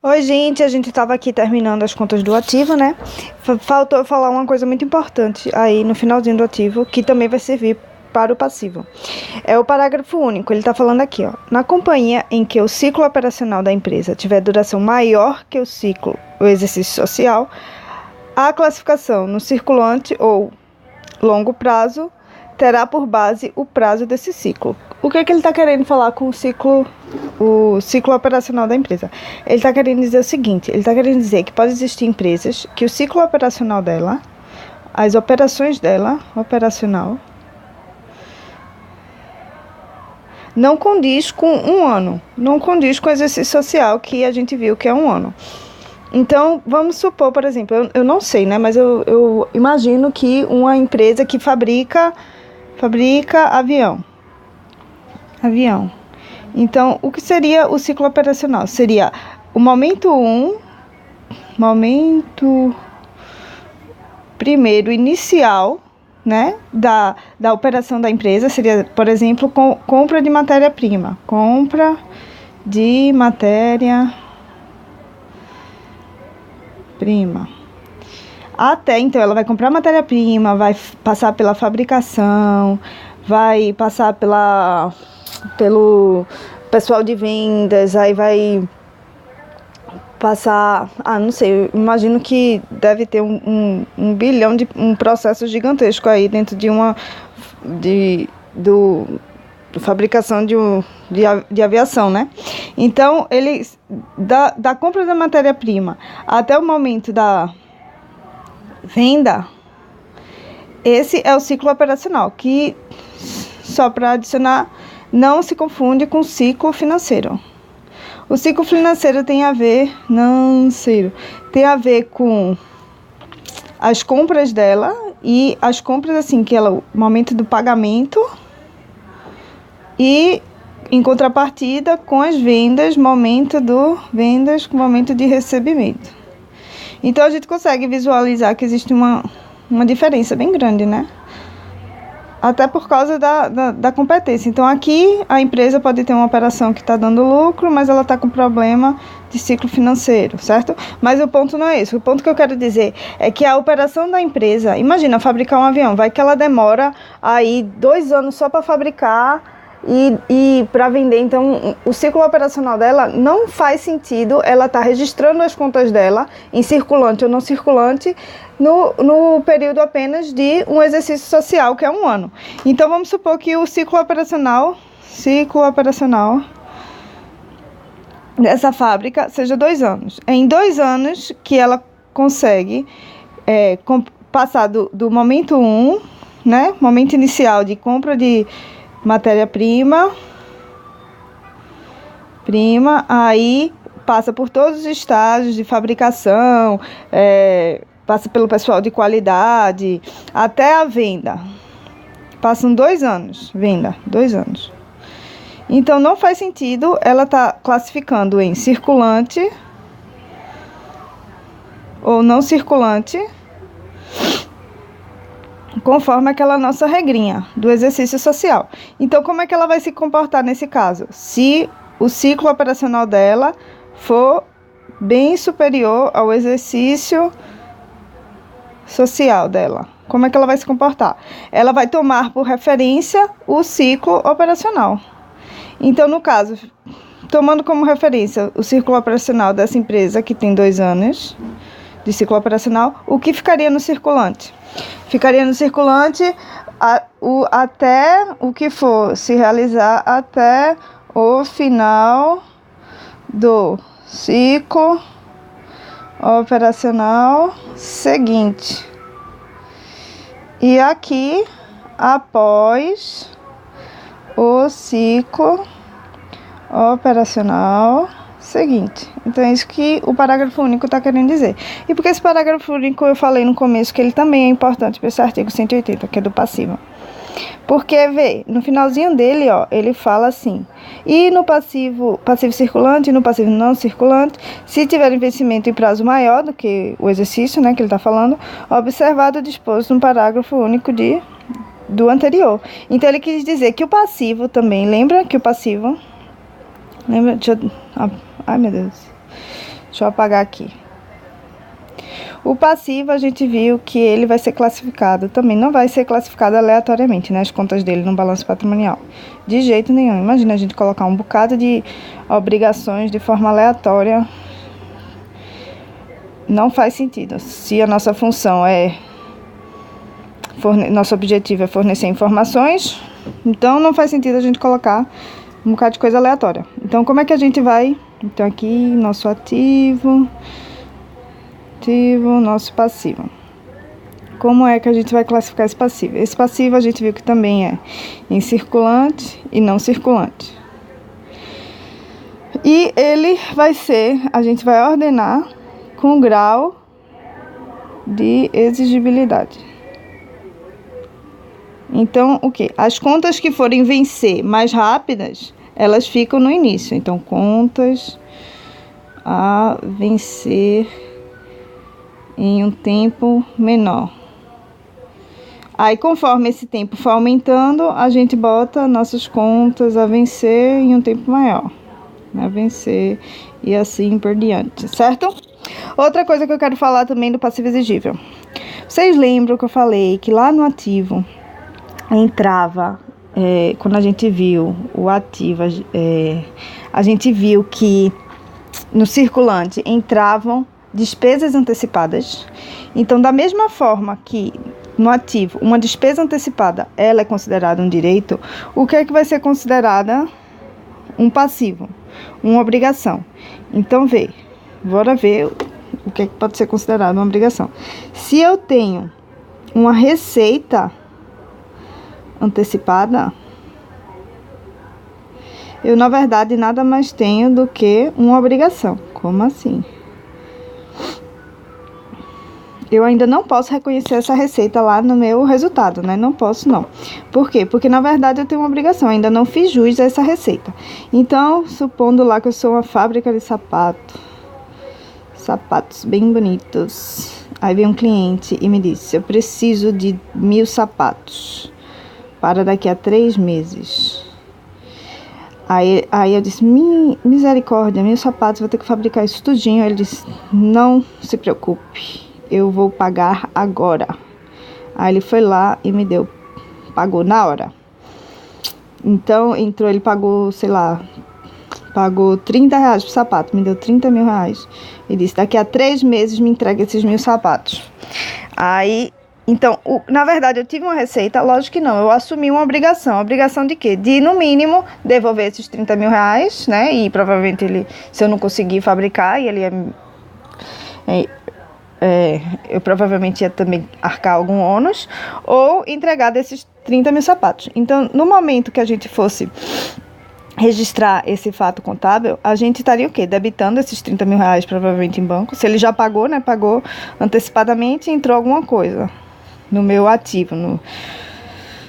Oi, gente, a gente estava aqui terminando as contas do ativo, né? Faltou eu falar uma coisa muito importante aí no finalzinho do ativo, que também vai servir para o passivo. É o parágrafo único, ele está falando aqui, ó. Na companhia em que o ciclo operacional da empresa tiver duração maior que o exercício social, a classificação no circulante ou longo prazo terá por base o prazo desse ciclo. O que é que ele está querendo falar com o ciclo operacional da empresa? Ele está querendo dizer o seguinte, ele está querendo dizer que pode existir empresas que o ciclo operacional dela, as operações dela, operacional, não condiz com um ano, não condiz com o exercício social que a gente viu que é um ano. Então, vamos supor, por exemplo, eu não sei, né, mas eu imagino que uma empresa que fabrica avião. Então, o que seria o ciclo operacional? Seria o momento primeiro inicial, né, da operação da empresa, seria, por exemplo, compra de matéria-prima. Compra de matéria-prima. Até, então, ela vai comprar matéria-prima, vai passar pela fabricação, vai passar pelo pessoal de vendas, aí vai passar, não sei, imagino que deve ter um bilhão de um processo gigantesco aí dentro de fabricação de aviação, né? Então, eles da compra da matéria-prima até o momento da venda, esse é o ciclo operacional, que, só para adicionar, não se confunde com o ciclo financeiro. O ciclo financeiro tem a ver com as compras dela e as compras, assim, que ela, o momento do pagamento, e em contrapartida com as vendas, momento de recebimento. Então a gente consegue visualizar que existe uma diferença bem grande, né? Até por causa da competência. Então, aqui a empresa pode ter uma operação que está dando lucro, mas ela está com problema de ciclo financeiro, certo? Mas o ponto não é esse. O ponto que eu quero dizer é que a operação da empresa, imagina fabricar um avião, vai que ela demora aí 2 anos só para fabricar e para vender. Então, o ciclo operacional dela não faz sentido ela estar registrando as contas dela em circulante ou não circulante no período apenas de um exercício social, que é 1 ano. Então, vamos supor que o ciclo operacional dessa fábrica seja 2 anos. É em 2 anos que ela consegue passar do momento 1, né, momento inicial de compra de matéria-prima, aí passa por todos os estágios de fabricação, passa pelo pessoal de qualidade, até a venda. Passam 2 anos, venda, 2 anos. Então, não faz sentido ela estar classificando em circulante ou não circulante, conforme aquela nossa regrinha do exercício social. Então, como é que ela vai se comportar nesse caso? Se o ciclo operacional dela for bem superior ao exercício social dela, como é que ela vai se comportar? Ela vai tomar por referência o ciclo operacional. Então, no caso, tomando como referência o ciclo operacional dessa empresa, que tem 2 anos de ciclo operacional, o que ficaria no circulante? Ficaria no circulante até o que for se realizar até o final do ciclo operacional seguinte. E aqui, após o ciclo operacional seguinte. Então, é isso que o parágrafo único está querendo dizer. E por que esse parágrafo único eu falei no começo que ele também é importante para esse artigo 180, que é do passivo? Porque, vê, no finalzinho dele, ó, ele fala assim: e no passivo circulante e no passivo não circulante, se tiver vencimento em prazo maior do que o exercício, né, que ele está falando, observado o disposto no parágrafo único do anterior. Então, ele quis dizer que o passivo também, lembra que o passivo... Lembra? Ai, meu Deus. Deixa eu apagar aqui. O passivo, a gente viu que ele vai ser classificado, também não vai ser classificado aleatoriamente, né, as contas dele no balanço patrimonial. De jeito nenhum. Imagina a gente colocar um bocado de obrigações de forma aleatória. Não faz sentido. Se a nossa função nosso objetivo é fornecer informações, então não faz sentido a gente colocar um bocado de coisa aleatória. Então, como é que a gente vai? Então, aqui, nosso ativo, nosso passivo. Como é que a gente vai classificar esse passivo? Esse passivo a gente viu que também é em circulante e não circulante. E ele vai ser, a gente vai ordenar com grau de exigibilidade. Então, o quê? As contas que forem vencer mais rápidas, elas ficam no início. Então, contas a vencer em um tempo menor. Aí, conforme esse tempo for aumentando, a gente bota nossas contas a vencer em um tempo maior. A vencer e assim por diante, certo? Outra coisa que eu quero falar também do passivo exigível. Vocês lembram que eu falei que lá no ativo entrava, quando a gente viu o ativo, a gente viu que no circulante entravam despesas antecipadas. Então, da mesma forma que no ativo uma despesa antecipada ela é considerada um direito, o que é que vai ser considerada um passivo? Uma obrigação. Então, bora ver o que é que pode ser considerado uma obrigação. Se eu tenho uma receita antecipada, eu, na verdade, nada mais tenho do que uma obrigação. Como assim? Eu ainda não posso reconhecer essa receita lá no meu resultado, né? Não posso, não. Por quê? Porque, na verdade, eu tenho uma obrigação. Ainda não fiz jus a essa receita. Então, supondo lá que eu sou uma fábrica de sapatos bem bonitos. Aí vem um cliente e me disse, eu preciso de 1000 sapatos para daqui a 3 meses. Aí eu disse, misericórdia, 1000 sapatos, vou ter que fabricar isso tudinho. Aí ele disse, não se preocupe, eu vou pagar agora. Aí ele foi lá e me deu, pagou na hora. Então, ele pagou, sei lá, pagou 30 reais pro sapato, me deu 30 mil reais. E disse, daqui a 3 meses me entrega esses 1000 sapatos. Aí, então, na verdade, eu tive uma receita, lógico que não, eu assumi uma obrigação. Obrigação de quê? De, no mínimo, devolver esses 30 mil reais, né? E provavelmente se eu não conseguir fabricar, e ele eu provavelmente ia também arcar algum ônus, ou entregar desses 30 mil sapatos. Então, no momento que a gente fosse registrar esse fato contábil, a gente estaria o quê? Debitando esses 30 mil reais provavelmente em banco. Se ele já pagou, né? Pagou antecipadamente e entrou alguma coisa no meu ativo.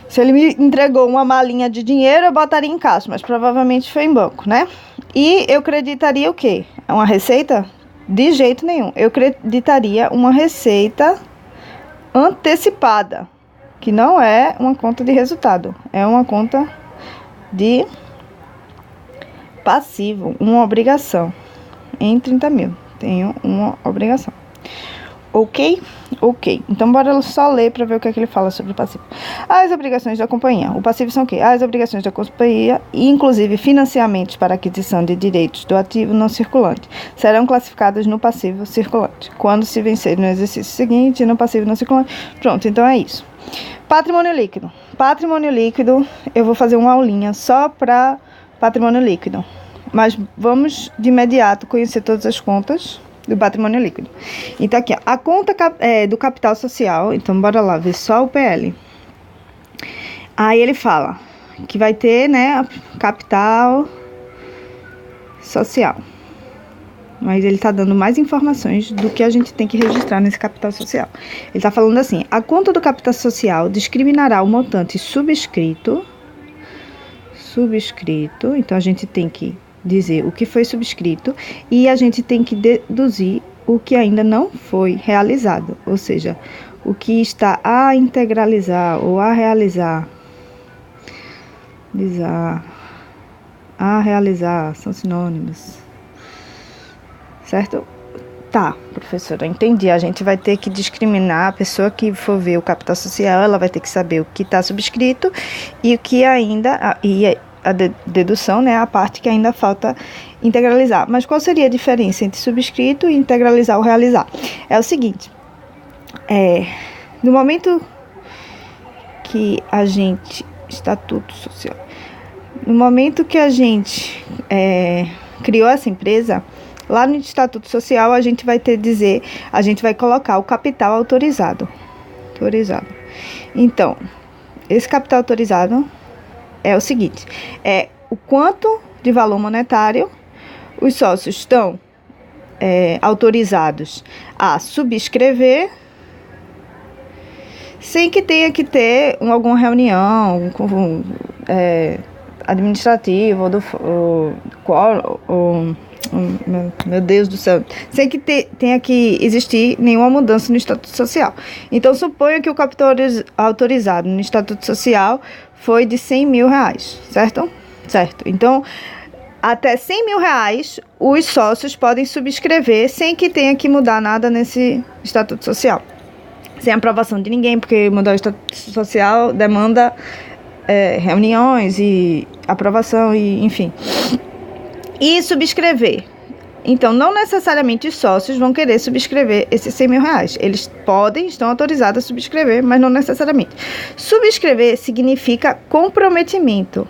Se ele me entregou uma malinha de dinheiro, eu botaria em caixa, mas provavelmente foi em banco, né? E eu creditaria o quê? Uma receita? De jeito nenhum. Eu creditaria uma receita antecipada, que não é uma conta de resultado, é uma conta de passivo, uma obrigação. Em 30 mil, tenho uma obrigação. Ok? Ok. Então, bora só ler para ver o que é que ele fala sobre o passivo. As obrigações da companhia. O passivo são o quê? As obrigações da companhia, inclusive financiamentos para aquisição de direitos do ativo não circulante, serão classificadas no passivo circulante, quando se vencer no exercício seguinte, no passivo não circulante. Pronto, então é isso. Patrimônio líquido. Patrimônio líquido, eu vou fazer uma aulinha só para patrimônio líquido. Mas vamos de imediato conhecer todas as contas do patrimônio líquido. Então, aqui, ó, a conta do capital social. Então, bora lá ver só o PL. Aí ele fala que vai ter, né, capital social. Mas ele tá dando mais informações do que a gente tem que registrar nesse capital social. Ele tá falando assim, a conta do capital social discriminará o montante subscrito. Então a gente tem que dizer o que foi subscrito e a gente tem que deduzir o que ainda não foi realizado, ou seja, o que está a integralizar ou a realizar. A realizar são sinônimos, certo? Tá, professora, entendi. A gente vai ter que discriminar a pessoa que for ver o capital social, ela vai ter que saber o que está subscrito e o que ainda, a dedução, né, a parte que ainda falta integralizar. Mas qual seria a diferença entre subscrito e integralizar ou realizar? É o seguinte, no momento que a gente, estatuto social, no momento que a gente criou essa empresa, lá no Estatuto Social, a gente vai colocar o capital autorizado. Então, esse capital autorizado é o seguinte, é o quanto de valor monetário os sócios estão autorizados a subscrever, sem que tenha que ter alguma reunião administrativa meu Deus do céu, sem que tenha que existir nenhuma mudança no Estatuto Social. Então, suponha que o capital autorizado no Estatuto Social foi de R$100 mil, certo? Certo. Então, até R$100 mil, os sócios podem subscrever sem que tenha que mudar nada nesse Estatuto Social. Sem aprovação de ninguém, porque mudar o Estatuto Social demanda reuniões e aprovação, e enfim. E subscrever. Então, não necessariamente os sócios vão querer subscrever esses R$100 mil. Eles estão autorizados a subscrever, mas não necessariamente. Subscrever significa comprometimento.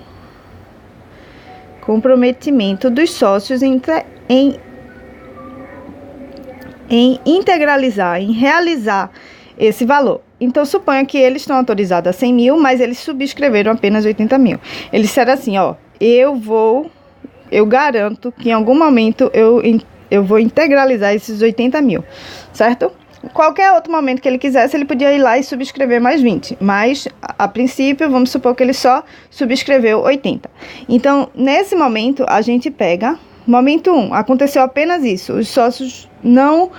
Comprometimento dos sócios em integralizar, em realizar esse valor. Então, suponha que eles estão autorizados a R$100 mil, mas eles subscreveram apenas R$80 mil. Eles disseram assim, eu garanto que em algum momento eu vou integralizar esses R$80 mil, certo? Qualquer outro momento que ele quisesse, ele podia ir lá e subscrever mais 20. Mas, a princípio, vamos supor que ele só subscreveu 80. Então, nesse momento, a gente pega, momento 1, aconteceu apenas isso. Os sócios não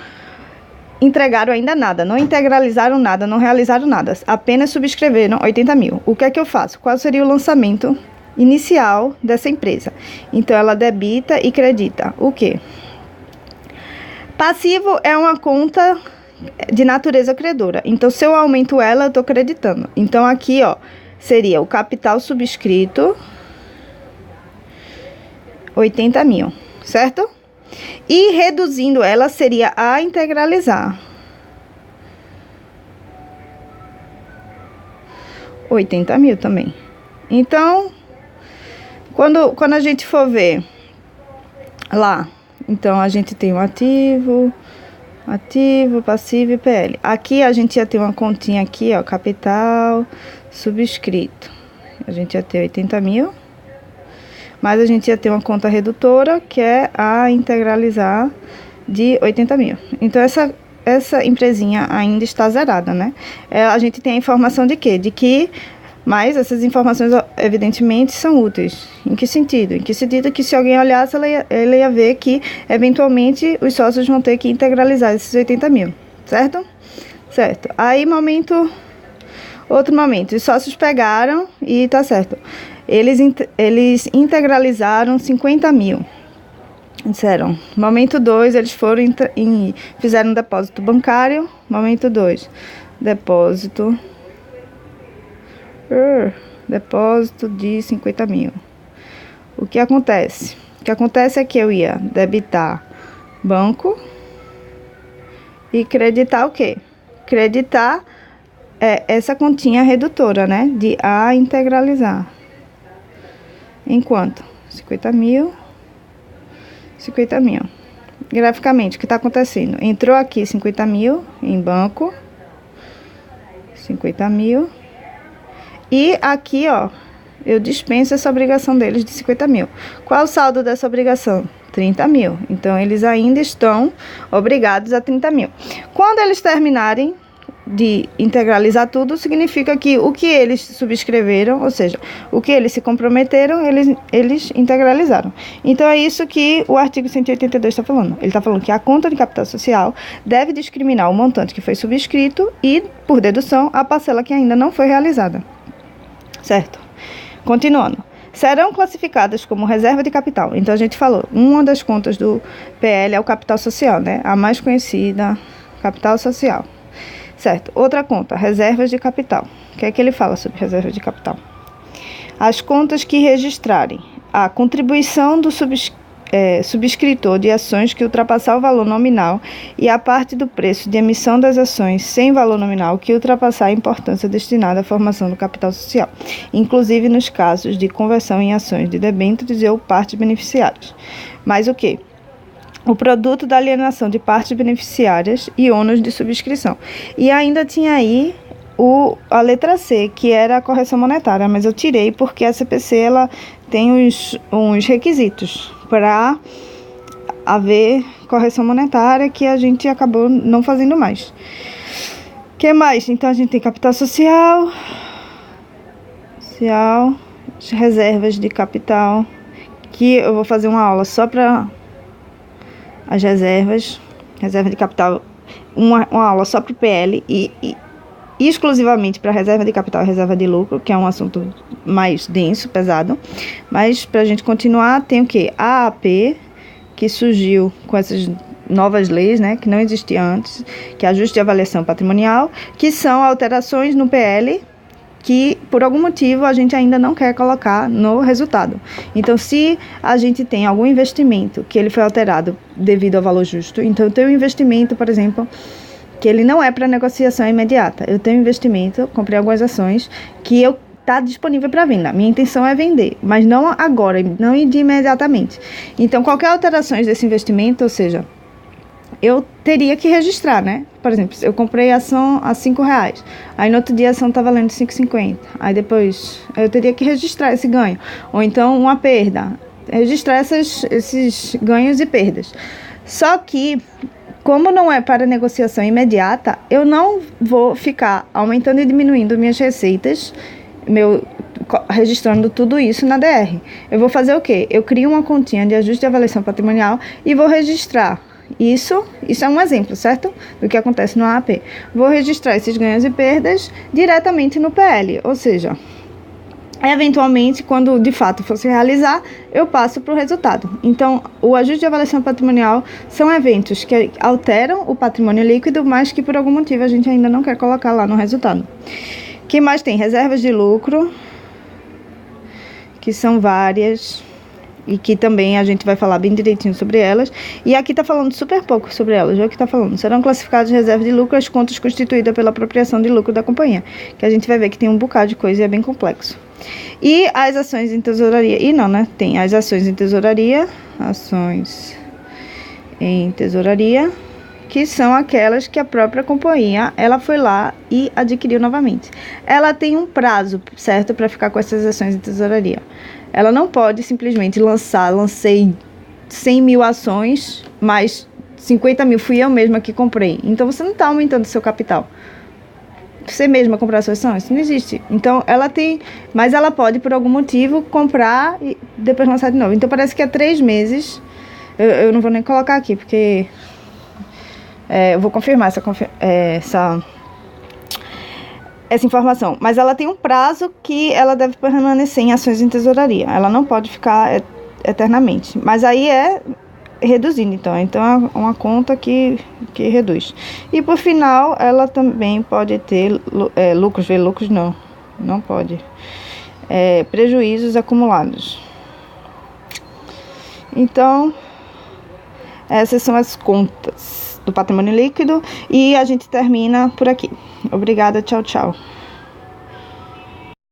entregaram ainda nada, não integralizaram nada, não realizaram nada. Apenas subscreveram 80 mil. O que é que eu faço? Qual seria o lançamento inicial dessa empresa? Então, ela debita e credita o quê? Passivo é uma conta de natureza credora. Então, se eu aumento ela, eu estou creditando. Então, aqui, seria o capital subscrito, 80 mil, certo? E reduzindo ela, seria a integralizar. 80 mil também. Então, quando a gente for ver lá, então a gente tem o ativo, passivo e PL. Aqui a gente ia ter uma continha aqui, capital subscrito. A gente ia ter 80 mil, mas a gente ia ter uma conta redutora, que é a integralizar de 80 mil. Então, essa empresinha ainda está zerada, né? A gente tem a informação de quê? De que, mas essas informações, evidentemente, são úteis. Em que sentido? Em que sentido que, se alguém olhasse, ela ia ver que, eventualmente, os sócios vão ter que integralizar esses 80 mil, certo? Certo. Aí, outro momento, os sócios pegaram e tá certo. Eles integralizaram 50 mil. Disseram, momento 2, eles foram fizeram um depósito bancário. Momento 2, depósito de 50 mil. O que acontece? O que acontece é que eu ia debitar banco e creditar o quê? Creditar essa continha redutora, né? De a integralizar. Enquanto 50 mil. Graficamente, o que está acontecendo? Entrou aqui 50 mil em banco. 50 mil. E aqui, eu dispenso essa obrigação deles de 50 mil. Qual é o saldo dessa obrigação? 30 mil. Então, eles ainda estão obrigados a 30 mil. Quando eles terminarem de integralizar tudo, significa que o que eles subscreveram, ou seja, o que eles se comprometeram, eles integralizaram. Então, é isso que o artigo 182 está falando. Ele está falando que a conta de capital social deve discriminar o montante que foi subscrito e, por dedução, a parcela que ainda não foi realizada. Certo? Continuando. serão classificadas como reserva de capital. Então, a gente falou, uma das contas do PL é o capital social, né? A mais conhecida, capital social. Certo. Outra conta, reservas de capital. O que é que ele fala sobre reservas de capital? As contas que registrarem a contribuição do subscritor de ações que ultrapassar o valor nominal e a parte do preço de emissão das ações sem valor nominal que ultrapassar a importância destinada à formação do capital social, inclusive nos casos de conversão em ações de debêntures ou partes beneficiárias. Mas o quê? O produto da alienação de partes beneficiárias e ônus de subscrição. E ainda tinha aí a letra C, que era a correção monetária, mas eu tirei porque a CPC ela tem uns requisitos para haver correção monetária que a gente acabou não fazendo mais. O que mais? Então, a gente tem capital social, reservas de capital, que eu vou fazer uma aula só para as reserva de capital, uma aula só para o PL e exclusivamente para reserva de capital e reserva de lucro, que é um assunto mais denso, pesado. Mas para a gente continuar, tem o quê? A AAP, que surgiu com essas novas leis, né, que não existia antes, que é ajuste de avaliação patrimonial, que são alterações no PL que, por algum motivo, a gente ainda não quer colocar no resultado. Então, se a gente tem algum investimento que ele foi alterado devido ao valor justo, então eu tenho um investimento, por exemplo, que ele não é para negociação imediata. Eu tenho investimento, comprei algumas ações que está disponível para venda. Minha intenção é vender, mas não agora, não imediatamente. Então, qualquer alterações desse investimento, ou seja, eu teria que registrar, né? Por exemplo, eu comprei a ação a R$5, aí no outro dia a ação está valendo R$5,50, aí depois eu teria que registrar esse ganho. Ou então uma perda, registrar esses ganhos e perdas. Só que, como não é para negociação imediata, eu não vou ficar aumentando e diminuindo minhas receitas, registrando tudo isso na DR. Eu vou fazer o quê? Eu crio uma continha de ajuste de avaliação patrimonial e vou registrar. Isso é um exemplo, certo? Do que acontece no AAP. Vou registrar esses ganhos e perdas diretamente no PL, ou seja, eventualmente, quando de fato fosse realizar, eu passo para o resultado. Então, o ajuste de avaliação patrimonial são eventos que alteram o patrimônio líquido, mas que por algum motivo a gente ainda não quer colocar lá no resultado. O que mais tem? Reservas de lucro, que são várias e que também a gente vai falar bem direitinho sobre elas. E aqui está falando super pouco sobre elas. Olha o que está falando. Serão classificadas reservas de lucro as contas constituídas pela apropriação de lucro da companhia. Que a gente vai ver que tem um bocado de coisa e é bem complexo. E as ações em tesouraria. Tem as ações em tesouraria. Que são aquelas que a própria companhia, ela foi lá e adquiriu novamente. Ela tem um prazo, certo, para ficar com essas ações em tesouraria. Ela não pode simplesmente lancei 100 mil ações, mas 50 mil fui eu mesma que comprei. Então, você não está aumentando o seu capital. Você mesma comprar suas ações? Isso não existe. Então, mas ela pode, por algum motivo, comprar e depois lançar de novo. Então, parece que há 3 meses, eu não vou nem colocar aqui, porque eu vou confirmar essa informação, mas ela tem um prazo que ela deve permanecer em ações em tesouraria. Ela não pode ficar eternamente. Mas aí é reduzindo, então é uma conta que reduz. E por final, ela também pode ter lucros, não pode. Prejuízos acumulados. Então, essas são as contas do patrimônio líquido e a gente termina por aqui. Obrigada, tchau, tchau.